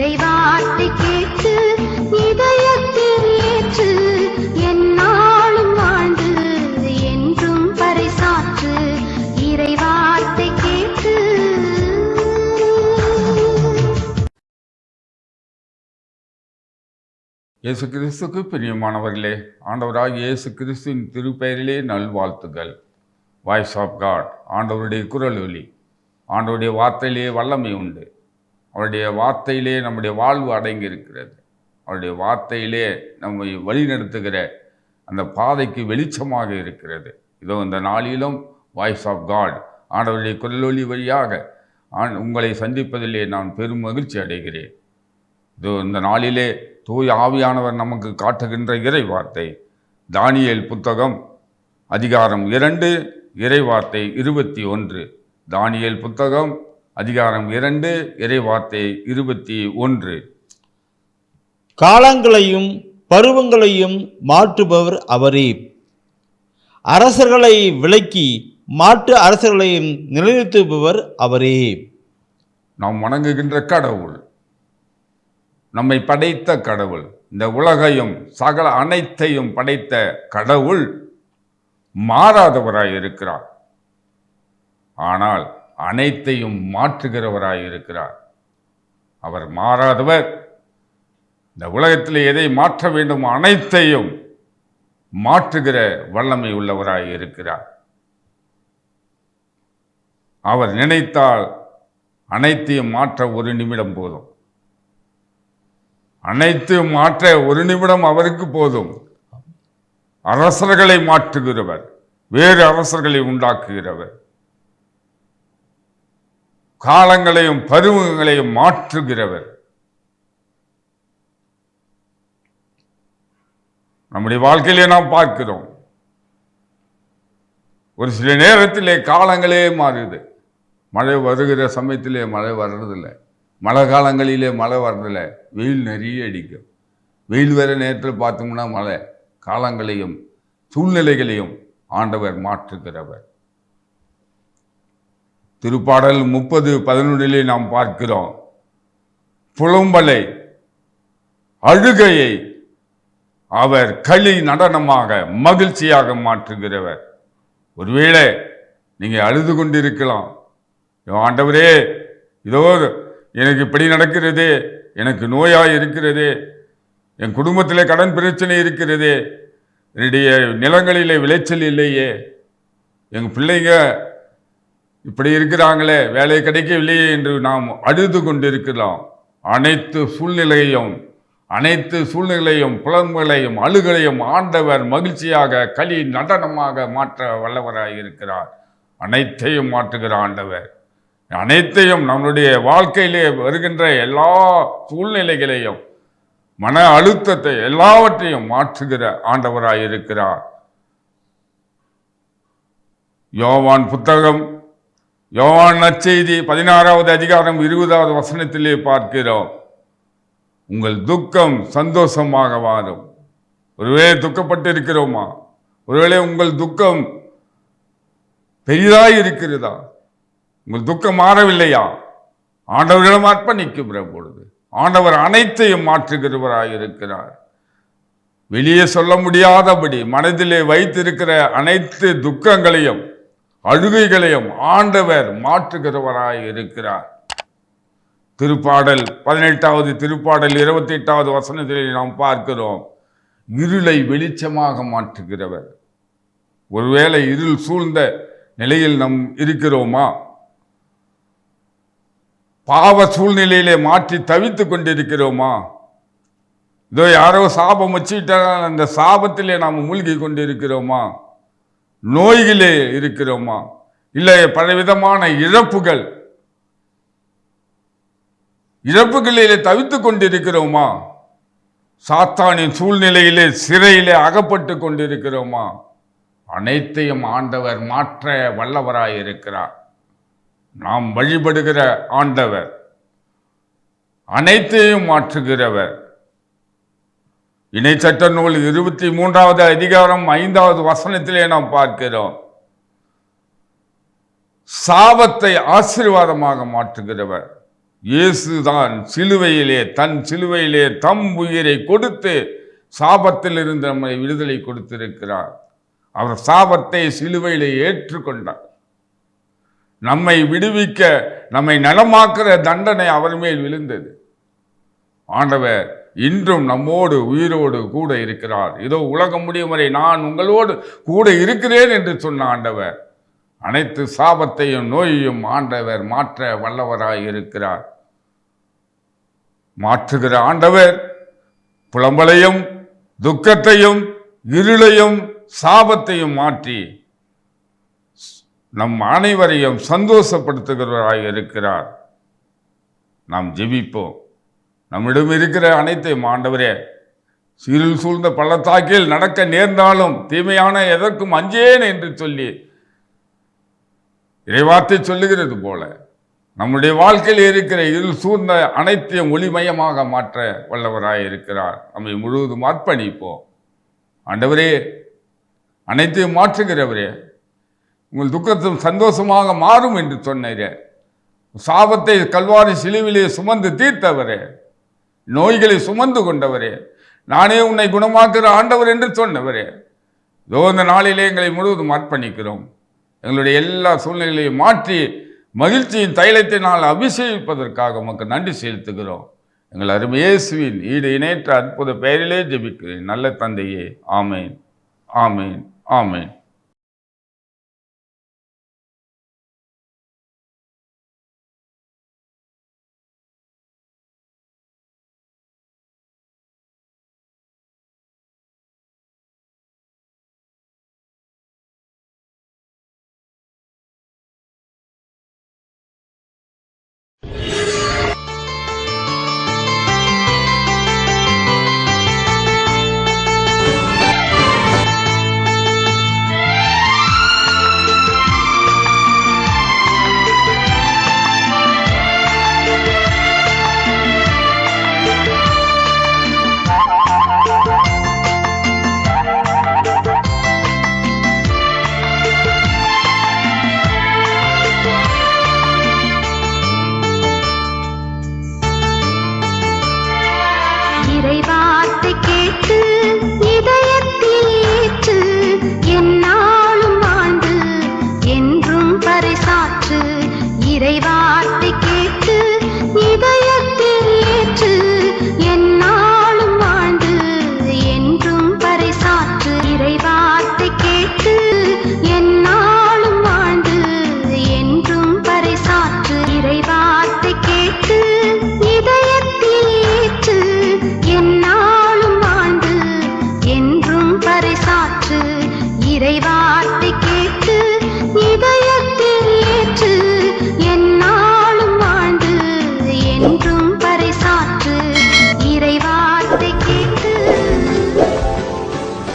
இறைவார்த்தை கேட்டு இதயத்தில் ஏற்று என்னாலும் வாழ்ந்து என்றும் பறைசாற்று இறைவார்த்தை கேட்டு. இயேசு கிறிஸ்துக்கு பிரியமானவர்களே, ஆண்டவராக இயேசு கிறிஸ்துவின் திருப்பெயரிலே நல்வாழ்த்துக்கள். வாய்ஸ் ஆஃப் காட், ஆண்டவருடைய குரல் ஒலி. ஆண்டவருடைய வார்த்தையிலே வல்லமை உண்டு. அவருடைய வார்த்தையிலே நம்முடைய வாழ்வு அடங்கி இருக்கிறது. அவருடைய வார்த்தையிலே நம்மை வழிநடத்துகிற அந்த பாதைக்கு வெளிச்சமாக இருக்கிறது. இதோ இந்த நாளிலும் வாய்ஸ் ஆஃப் காட் ஆண்டவருடைய குரல் ஒலி வழியாக உங்களை சந்திப்பதிலே நான் பெரும் மகிழ்ச்சி அடைகிறேன். இதோ இந்த நாளிலே தூய ஆவியானவர் நமக்கு காட்டுகின்ற இறை வார்த்தை தானியேல் புத்தகம் அதிகாரம் 2 இறைவார்த்தை 21. தானியேல் புத்தகம் அதிகாரம் 2 இறைவார்த்தை 21. காலங்களையும் பருவங்களையும் மாற்றுபவர் அவரே. அரசர்களை விலக்கி மாற்று அரசர்களையும் நிலைநிறுத்துபவர் அவரே. நாம் வணங்குகின்ற கடவுள், நம்மை படைத்த கடவுள், இந்த உலகையும் சகல அனைத்தையும் படைத்த கடவுள் மாறாதவராய் இருக்கிறார். ஆனால் அனைத்தையும் மாற்றுகிறவராய் இருக்கிறார். அவர் மாறாதவர். இந்த உலகத்தில் எதை மாற்ற வேண்டும் அனைத்தையும் மாற்றுகிற வல்லமை உள்ளவராய் இருக்கிறார். அவர் நினைத்தால் அனைத்தையும் மாற்ற ஒரு நிமிடம் போதும். அனைத்தையும் மாற்ற ஒரு நிமிடம் அவருக்கு போதும். அரசர்களை மாற்றுகிறவர், வேறு அரசர்களை உண்டாக்குகிறவர், காலங்களையும் பருவங்களையும் மாற்றுகிறவர். நம்முடைய வாழ்க்கையிலே நாம் பார்க்கிறோம், ஒரு சில நேரத்திலே காலங்களே மாறுது. மழை வருகிற சமயத்திலே மழை வர்றதில்லை, மழை காலங்களிலே மழை வர்றதில்லை, வெயில் நிறைய அடிக்கும். வெயில் வர நேரத்தில் பார்த்தோம்னா மழை. காலங்களையும் சூழ்நிலைகளையும் ஆண்டவர் மாற்றுகிறவர். திருப்பாடல் 30:11 நாம் பார்க்கிறோம், புலம்பலை அழுகையை அவர் களி நடனமாக மகிழ்ச்சியாக மாற்றுகிறவர். ஒருவேளை நீங்கள் அழுது கொண்டிருக்கலாம், ஆண்டவரே இதோ எனக்கு இப்படி நடக்கிறது, எனக்கு நோயாக இருக்கிறது, என் குடும்பத்தில் கடன் பிரச்சனை இருக்கிறது, என்னுடைய நிலங்களிலே விளைச்சல் இல்லையே, எங்கள் பிள்ளைங்க இப்படி இருக்கிறாங்களே, வேலை கிடைக்கவில்லையே என்று நாம் அழுது கொண்டிருக்கலாம். அனைத்து சூழ்நிலையும் புலம்பலையும் அழுகலையும் ஆண்டவர் மகிழ்ச்சியாக களி நடனமாக மாற்ற வல்லவராக இருக்கிறார். அனைத்தையும் மாற்றுகிற ஆண்டவர், அனைத்தையும் நம்முடைய வாழ்க்கையிலே வருகின்ற எல்லா சூழ்நிலைகளையும் மன அழுத்தத்தை எல்லாவற்றையும் மாற்றுகிற ஆண்டவராய் இருக்கிறார். யோவான் புத்தகம், யோவான் நற்செய்தி 16வது அதிகாரம் 20வது வசனத்திலே பார்க்கிறோம், உங்கள் துக்கம் சந்தோஷமாக மாறும். ஒருவேளை துக்கப்பட்டு இருக்கிறோமா? ஒருவேளை உங்கள் துக்கம் பெரிதாய் இருக்கிறதா? உங்கள் துக்கம் மாறவில்லையா? ஆண்டவரிடம் அர்ப்பணிக்கிற பொழுது ஆண்டவர் அனைத்தையும் மாற்றுகிறவராய் இருக்கிறார். வெளியே சொல்ல முடியாதபடி மனதிலே வைத்திருக்கிற அனைத்து துக்கங்களையும் அழுகைகளையும் ஆண்டவர் மாற்றுகிறவராய் இருக்கிறார். திருப்பாடல் 18வது திருப்பாடல் 28வது வசனத்திலே நாம் பார்க்கிறோம், இருளை வெளிச்சமாக மாற்றுகிறவர். ஒருவேளை இருள் சூழ்ந்த நிலையில் நாம் இருக்கிறோமா? பாவ சூழ்நிலையிலே மாற்றி தவித்து கொண்டிருக்கிறோமா? இதோ யாரோ சாபம் வச்சுட்டால் அந்த சாபத்திலே நாம் மூழ்கி கொண்டிருக்கிறோமா? நோய்களே இருக்கிறோமா? இல்லை பலவிதமான இழப்புகளிலே தவித்து கொண்டிருக்கிறோமா? சாத்தானின் சூழ்நிலையிலே சிறையிலே அகப்பட்டு கொண்டிருக்கிறோமா? அனைத்தையும் ஆண்டவர் மாற்ற வல்லவராய் இருக்கிறார். நாம் வழிபடுகிற ஆண்டவர் அனைத்தையும் மாற்றுகிறவர். இணைச்சட்ட நூல் 23வது அதிகாரம் 5வது வசனத்திலே நாம் பார்க்கிறோம், சாபத்தை ஆசீர்வாதமாக மாற்றுகிறவர். இயேசுதான் தன் சிலுவையிலே தம் உயிரை கொடுத்து சாபத்தில் இருந்து நம்மை விடுதலை கொடுத்திருக்கிறார். அவர் சாபத்தை சிலுவையிலே ஏற்றுக்கொண்டார். நம்மை விடுவிக்க, நம்மை நலமாக்குற தண்டனை அவர் மேல் விழுந்தது. ஆண்டவர் இன்றும் நம்மோடு உயிரோடு கூட இருக்கிறார். இதோ உலகம் முடியும் வரை நான் உங்களோடு கூட இருக்கிறேன் என்று சொன்ன ஆண்டவர் அனைத்து சாபத்தையும் நோயையும் ஆண்டவர் மாற்ற வல்லவராய் இருக்கிறார். மாற்றுகிற ஆண்டவர் புலம்பலையும் துக்கத்தையும் இருளையும் சாபத்தையும் மாற்றி நம் அனைவரையும் சந்தோஷப்படுத்துகிறவராய் இருக்கிறார். நாம் ஜெபிப்போம். நம்மிடம் இருக்கிற அனைத்தையும் ஆண்டவரே, சீரில் சூழ்ந்த பள்ளத்தாக்கில் நடக்க நேர்ந்தாலும் தீமையான எதற்கும் அஞ்சேன் என்று சொல்லி இறைவார்த்தை சொல்லுகிறது போல நம்முடைய வாழ்க்கையில் இருக்கிற இருள் சூழ்ந்த அனைத்தையும் ஒளிமயமாக மாற்ற வல்லவராய் இருக்கிறார். நம்மை முழுவதும் அர்ப்பணிப்போம். ஆண்டவரே, அனைத்தையும் மாற்றுகிறவரே, உங்கள் துக்கத்தும் சந்தோஷமாக மாறும் என்று சொன்னீரே, சாபத்தை கல்வாரி சிலுவிலே சுமந்து தீர்த்தவரே, நோய்களை சுமந்து கொண்டவரே, நானே உன்னை குணமாக்குற ஆண்டவர் என்று சொன்னவரே, இதோ இந்த நாளிலே எங்களை முழுவதும் அர்ப்பணிக்கிறோம். எங்களுடைய எல்லா சூழ்நிலைகளையும் மாற்றி மகிழ்ச்சியின் தைலத்தினால் அபிஷேகிப்பதற்காக உமக்கு நன்றி செலுத்துகிறோம். எங்கள் அருமை இயேசுவின் ஈடு இணையற்ற அற்புத பெயரிலே ஜெபிக்கிறேன் நல்ல தந்தையே. ஆமேன், ஆமேன், ஆமேன்.